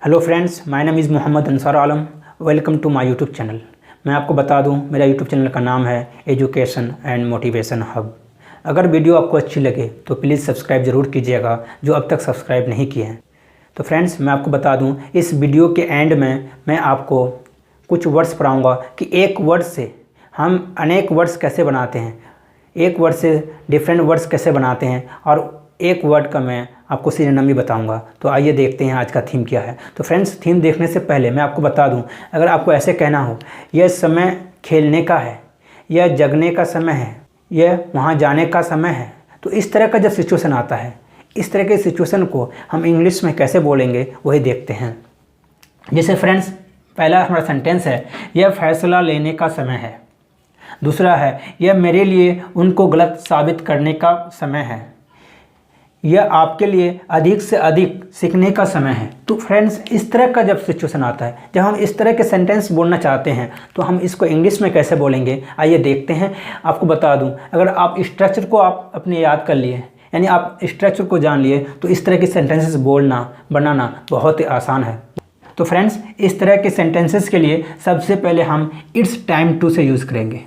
Hello friends, my name is Mohammad Ansar Alam. Welcome to my YouTube channel. मैं आपको बता दूं, मेरा यूट्यूब चैनल का नाम है एजुकेशन एंड मोटिवेशन हब। अगर वीडियो आपको अच्छी लगे तो प्लीज़ सब्सक्राइब ज़रूर कीजिएगा, जो अब तक सब्सक्राइब नहीं किए हैं। तो फ्रेंड्स, मैं आपको बता दूं, इस वीडियो के एंड में मैं आपको कुछ वर्ड्स पढ़ाऊँगा कि एक वर्ड से हम अनेक वर्ड्स कैसे बनाते हैं, एक वर्ड से डिफरेंट वर्ड्स कैसे बनाते हैं, और एक वर्ड का मैं आपको सिनोनिम भी बताऊंगा। तो आइए देखते हैं आज का थीम क्या है। तो फ्रेंड्स, थीम देखने से पहले मैं आपको बता दूं, अगर आपको ऐसे कहना हो यह समय खेलने का है, यह जगने का समय है, यह वहाँ जाने का समय है, तो इस तरह का जब सिचुएशन आता है, इस तरह के सिचुएशन को हम इंग्लिश में कैसे बोलेंगे वही देखते हैं। जैसे फ्रेंड्स, पहला हमारा सेंटेंस है, यह फैसला लेने का समय है। दूसरा है, यह मेरे लिए उनको गलत साबित करने का समय है। यह आपके लिए अधिक से अधिक सीखने का समय है। तो फ्रेंड्स, इस तरह का जब सिचुएशन आता है, जब हम इस तरह के सेंटेंस बोलना चाहते हैं, तो हम इसको इंग्लिश में कैसे बोलेंगे आइए देखते हैं। आपको बता दूं, अगर आप स्ट्रक्चर को आप अपने याद कर लिए, यानी आप स्ट्रक्चर को जान लिए, तो इस तरह के सेंटेंसेस बोलना बनाना बहुत ही आसान है। तो फ्रेंड्स, इस तरह के सेंटेंसेस के लिए सबसे पहले हम इट्स टाइम टू से यूज़ करेंगे।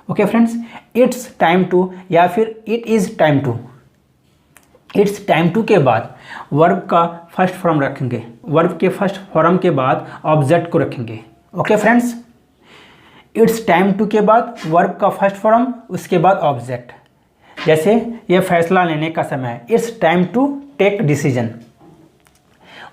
Okay friends, it's time to या फिर it is time to. It's time to के बाद वर्ब का फर्स्ट फॉर्म रखेंगे, वर्ब के फर्स्ट फॉर्म के बाद ऑब्जेक्ट को रखेंगे। Okay friends, it's time to के बाद वर्ब का फर्स्ट फॉर्म, उसके बाद ऑब्जेक्ट। जैसे यह फैसला लेने का समय है, it's time to take decision.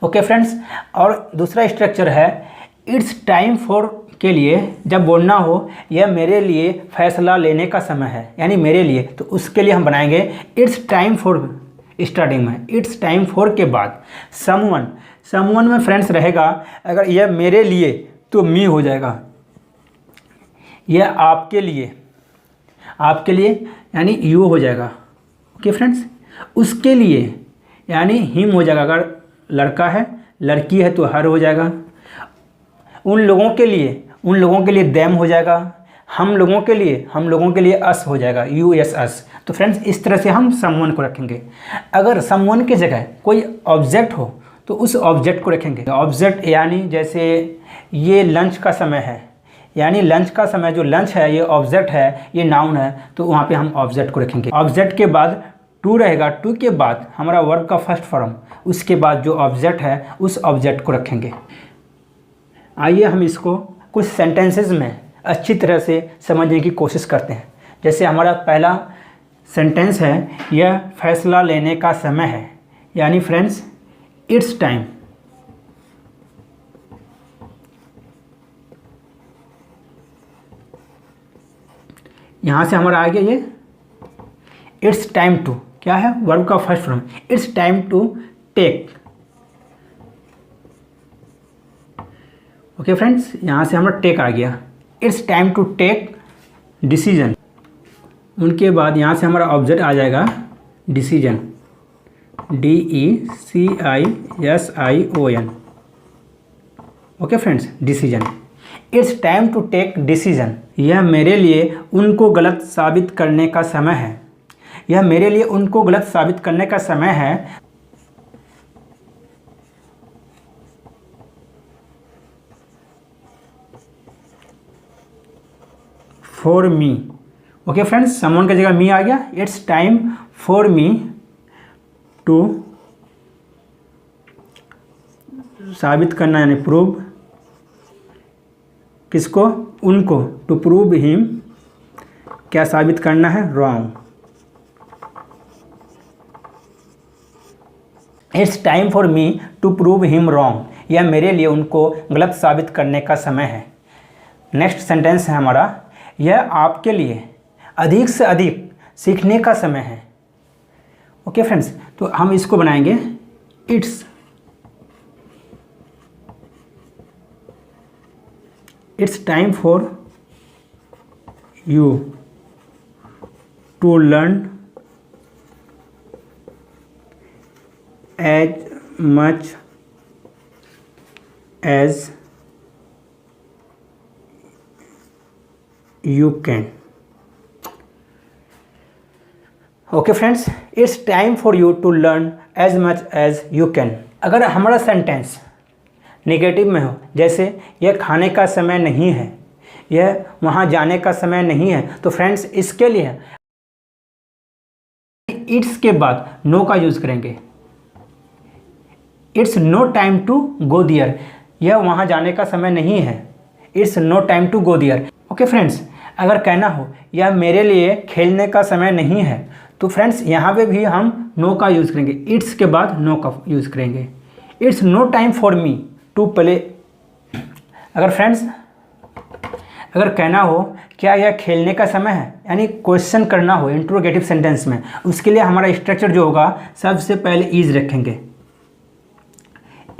Okay friends, और दूसरा स्ट्रक्चर है, इट्स टाइम फॉर के लिए जब बोलना हो यह मेरे लिए फैसला लेने का समय है, यानी मेरे लिए, तो उसके लिए हम बनाएंगे इट्स टाइम फॉर। स्टार्टिंग में इट्स टाइम फॉर के बाद समवन, समवन में फ्रेंड्स रहेगा, अगर यह मेरे लिए तो मी हो जाएगा। यह आपके लिए, आपके लिए यानी यू हो जाएगा। ओके फ्रेंड्स, उसके लिए यानी हिम हो जाएगा। अगर लड़का है, लड़की है तो हर हो जाएगा। उन लोगों के लिए, उन लोगों के लिए देम हो जाएगा। हम लोगों के लिए अस हो जाएगा, यू एस अस। तो फ्रेंड्स, इस तरह से हम समवन को रखेंगे। अगर समवन की जगह कोई ऑब्जेक्ट हो तो उस ऑब्जेक्ट को रखेंगे। ऑब्जेक्ट यानी जैसे ये लंच का समय है, यानी लंच का समय, जो लंच है ये ऑब्जेक्ट है, ये नाउन है, तो वहाँ पे हम ऑब्जेक्ट को रखेंगे। ऑब्जेक्ट के बाद टू रहेगा, टू के बाद हमारा वर्ब का फर्स्ट फॉर्म, उसके बाद जो ऑब्जेक्ट है उस ऑब्जेक्ट को रखेंगे। आइए हम इसको कुछ सेंटेंसेस में अच्छी तरह से समझने की कोशिश करते हैं। जैसे हमारा पहला सेंटेंस है, यह फैसला लेने का समय है, यानी फ्रेंड्स इट्स टाइम। यहाँ से हमारा आ गया ये इट्स टाइम टू, क्या है, वर्ब का first form, it's time to take. Okay friends, यहाँ से हमारा टेक आ गया, it's time to take decision. उनके बाद यहाँ से हमारा ऑब्जेक्ट आ जाएगा decision, DECISION। Okay friends, decision. It's time to take decision, यह मेरे लिए उनको गलत साबित करने का समय है। यह मेरे लिए उनको गलत साबित करने का समय है। For me. Okay friends, someone की जगह मी आ गया। It's time for me to साबित करना, यानी प्रूव, किसको, उनको, टू प्रूव हिम, क्या साबित करना है, wrong. It's time for me to prove him wrong, यह मेरे लिए उनको गलत साबित करने का समय है। नेक्स्ट सेंटेंस है हमारा, यह आपके लिए अधिक से अधिक सीखने का समय है। ओके फ्रेंड्स, तो हम इसको बनाएंगे it's time for you to learn as much as you can. Okay friends, it's time for you to learn as much as you can. अगर हमारा सेंटेंस नेगेटिव में हो, जैसे यह खाने का समय नहीं है, यह वहाँ जाने का समय नहीं है, तो फ्रेंड्स इसके लिए इट्स के बाद नो का यूज़ करेंगे। It's no time to go there, यह वहाँ जाने का समय नहीं है। It's no time to go there. Okay friends, अगर कहना हो यह मेरे लिए खेलने का समय नहीं है, तो फ्रेंड्स यहाँ पे भी हम नो का यूज़ करेंगे। इट्स के बाद नो का यूज़ करेंगे। It's no time for me to play. अगर कहना हो क्या यह खेलने का समय है, यानी क्वेश्चन करना हो इंट्रोगेटिव सेंटेंस में, उसके लिए हमारा स्ट्रक्चर जो होगा सबसे पहले इज रखेंगे।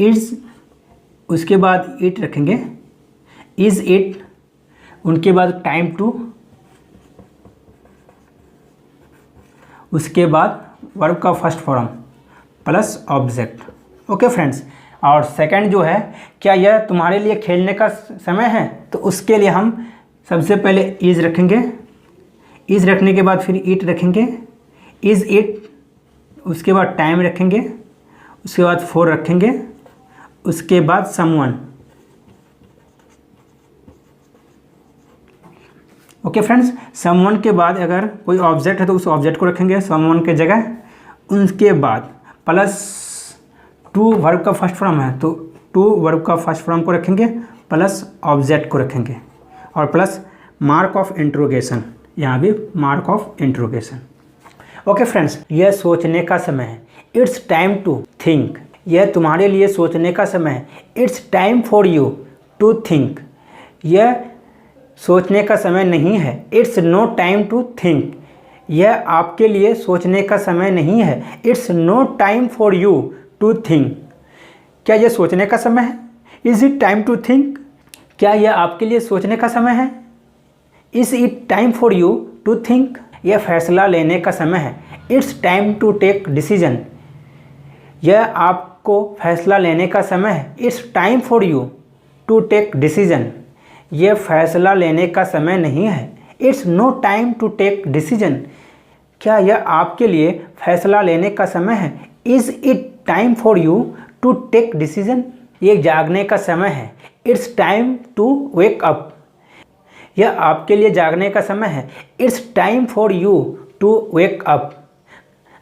इज, उसके बाद इट रखेंगे। इज इट, उनके बाद टाइम टू, उसके बाद वर्ब का first form plus object. Okay friends, और सेकंड जो है क्या यह तुम्हारे लिए खेलने का समय है, तो उसके लिए हम सबसे पहले इज रखेंगे। इज रखने के बाद फिर इट रखेंगे। इज इट, उसके बाद टाइम रखेंगे, उसके बाद फॉर रखेंगे, उसके बाद समवन। ओके फ्रेंड्स, समवन के बाद अगर कोई ऑब्जेक्ट है तो उस ऑब्जेक्ट को रखेंगे समवन के जगह। उसके बाद प्लस टू वर्ब का फर्स्ट फॉर्म है तो टू वर्ब का फर्स्ट फॉर्म को रखेंगे, प्लस ऑब्जेक्ट को रखेंगे, और प्लस मार्क ऑफ इंट्रोगेशन, यहाँ भी mark of interrogation. Okay friends, यह सोचने का समय है। इट्स टाइम टू थिंक, यह तुम्हारे लिए सोचने का समय है। It's time for you to think, यह सोचने का समय नहीं है। It's no time to think, यह आपके लिए सोचने का समय नहीं है। It's no time for you to think, क्या यह सोचने का समय है? Is it time to think, क्या यह आपके लिए सोचने का समय है? Is it time for you to think, यह फैसला लेने का समय है। It's time to take decision, यह आपको फैसला लेने का समय है। It's time for you to take decision, यह फैसला लेने का समय नहीं है। It's no time to take decision, क्या यह आपके लिए फैसला लेने का समय है? Is it time for you to take decision, ये जागने का समय है। It's time to wake up, यह आपके लिए जागने का समय है। It's time for you to wake up,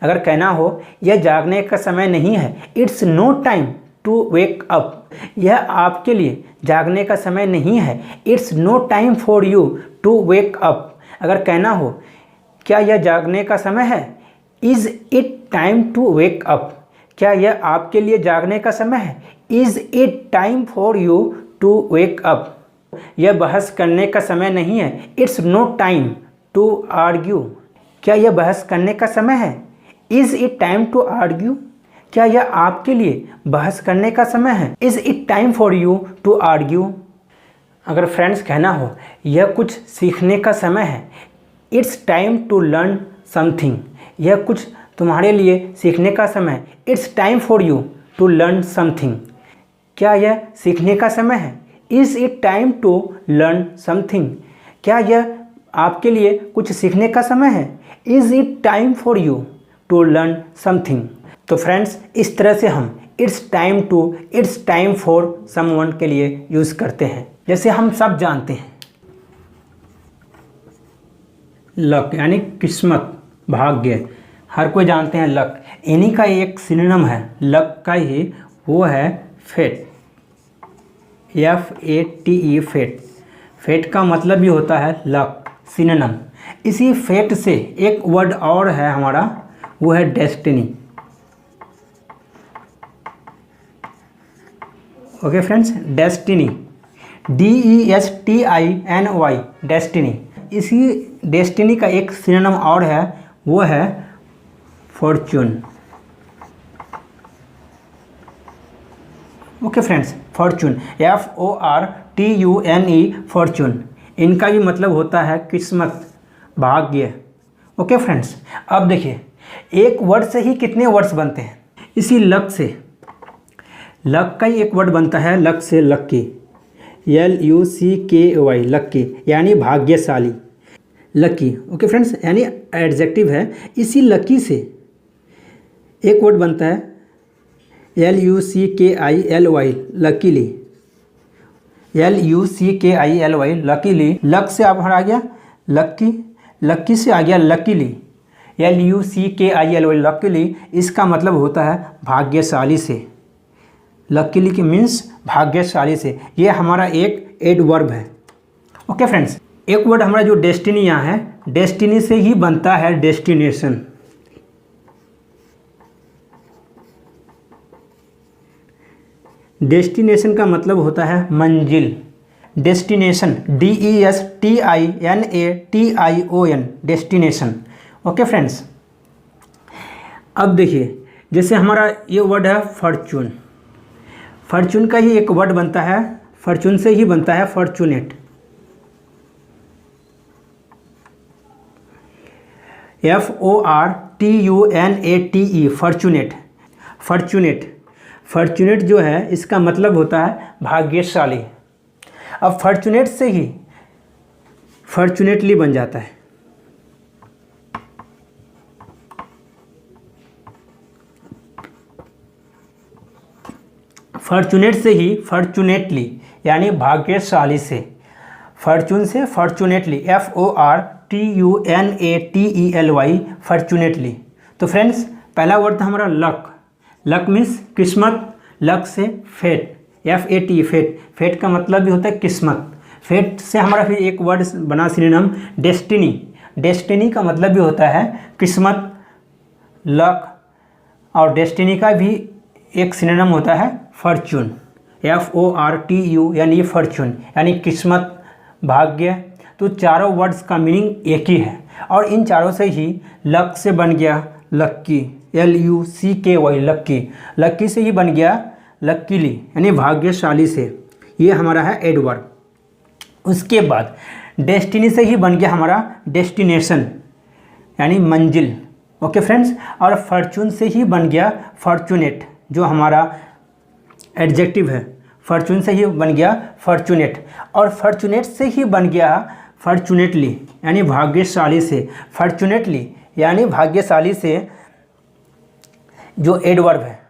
अगर कहना हो यह जागने का समय नहीं है। It's no time to wake up, यह आपके लिए जागने का समय नहीं है। It's no time for you to wake up, अगर कहना हो क्या यह जागने का समय है। Is it time to wake up, क्या यह आपके लिए जागने का समय है। Is it time for you to wake up, यह बहस करने का समय नहीं है। It's no time to argue, क्या यह बहस करने का समय है। Is it time to argue, क्या यह आपके लिए बहस करने का समय है। Is it time for you to argue, अगर फ्रेंड्स कहना हो यह कुछ सीखने का समय है। It's time to learn something, यह कुछ तुम्हारे लिए सीखने का समय है। It's time for you to learn something, क्या यह सीखने का समय है। Is it time to learn something, क्या यह आपके लिए कुछ सीखने का समय है। Is it time for you to learn something. तो फ्रेंड्स, इस तरह से हम it's time to, it's time for someone के लिए यूज़ करते हैं। जैसे हम सब जानते हैं लक यानी किस्मत, भाग्य, हर कोई जानते हैं लक, इन्हीं का एक सिनोनिम है लक का ही, वो है फेट, FATE फेट। फेट का मतलब भी होता है लक, सिनोनिम। इसी फेट से एक वर्ड और है हमारा, वो है destiny. Okay friends, destiny, DESTINY, destiny. इसी डेस्टिनी का एक सिनोनिम और है, वो है Fortune. Okay friends, Fortune, FORTUNE, Fortune, इनका भी मतलब होता है किस्मत, भाग्य। ओके फ्रेंड्स, अब देखिए एक वर्ड से ही कितने वर्ड्स बनते हैं। इसी लक से, लक का ही एक वर्ड बनता है, लक से लक्की, LUCKY, लक्की यानी भाग्यशाली, लकी। ओके फ्रेंड्स, यानी एडजेक्टिव है। इसी लकी से एक वर्ड बनता है LUCKILY luckily, LUCKILY luckily, luck से आप आ गया लक्की, लक्की से आ गया लकीली, LUCKILY लकीली, इसका मतलब होता है भाग्यशाली से। लकीली के मीन्स भाग्यशाली से। ये हमारा एक एडवर्ब है। ओके फ्रेंड्स, एक वर्ड हमारा जो डेस्टिनी यहाँ है, डेस्टिनी से ही बनता है डेस्टिनेशन। डेस्टिनेशन का मतलब होता है मंजिल। Destination, DESTINATION, destination. Okay friends, अब देखिए जैसे हमारा ये वर्ड है फॉर्चून। फॉर्चून का ही एक वर्ड बनता है, फॉर्चून से ही बनता है fortunate. FORTUNATE, fortunate. Fortunate, fortunate जो है इसका मतलब होता है भाग्यशाली। अब फॉर्चूनेट से ही फॉर्चूनेटली बन जाता है। फॉर्चूनेट से ही फॉर्चूनेटली यानी भाग्यशाली से। फॉर्चून से फॉर्चूनेटली, FORTUNATELY, फॉर्चूनेटली। तो फ्रेंड्स, पहला वर्ड था हमारा लक। लक मीन्स किस्मत। लक से फेट, FAT, फेट। फेट का मतलब भी होता है किस्मत। फेट से हमारा फिर एक वर्ड बना सिनोनिम डेस्टिनी। डेस्टिनी का मतलब भी होता है किस्मत, लक, और डेस्टिनी का भी एक सिनोनिम होता है फॉर्चून, FORTU यानी फॉर्चून यानी किस्मत, भाग्य। तो चारों वर्ड्स का मीनिंग एक ही है और इन चारों से ही लक से बन गया लक्की, LUCKY, लक्की। लक्की से ही बन गया लकीली यानी भाग्यशाली से। ये हमारा है एडवर्ब। उसके बाद डेस्टिनी से ही बन गया हमारा डेस्टिनेशन यानी मंजिल। ओके फ्रेंड्स, और फॉर्चून से ही बन गया फॉर्चूनेट जो हमारा एडजेक्टिव है। फॉर्चून से ही बन गया फॉर्चूनेट, और फॉर्चूनेट से ही बन गया फॉर्चूनेटली यानी भाग्यशाली से। फॉर्चूनेटली यानी भाग्यशाली से जो एडवर्ब है।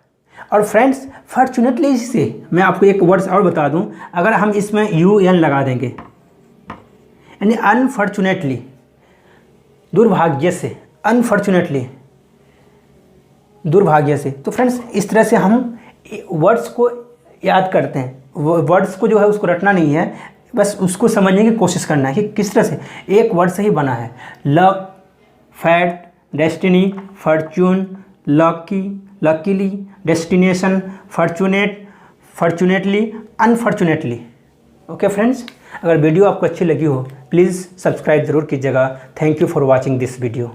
और फ्रेंड्स, फॉर्चूनेटली से मैं आपको एक वर्ड्स और बता दूं, अगर हम इसमें UN लगा देंगे यानी अनफॉर्चुनेटली, दुर्भाग्य से, अनफॉर्चुनेटली दुर्भाग्य से। तो फ्रेंड्स, इस तरह से हम वर्ड्स को याद करते हैं। वर्ड्स को जो है उसको रटना नहीं है, बस उसको समझने की कोशिश करना है कि किस तरह से एक वर्ड से ही बना है। Luck, fat, destiny, Fortune, lucky, luckily, destination, fortunate, fortunately, unfortunately. Okay friends, अगर वीडियो आपको अच्छी लगी हो प्लीज़ सब्सक्राइब ज़रूर कीजिएगा। Thank you for watching this video.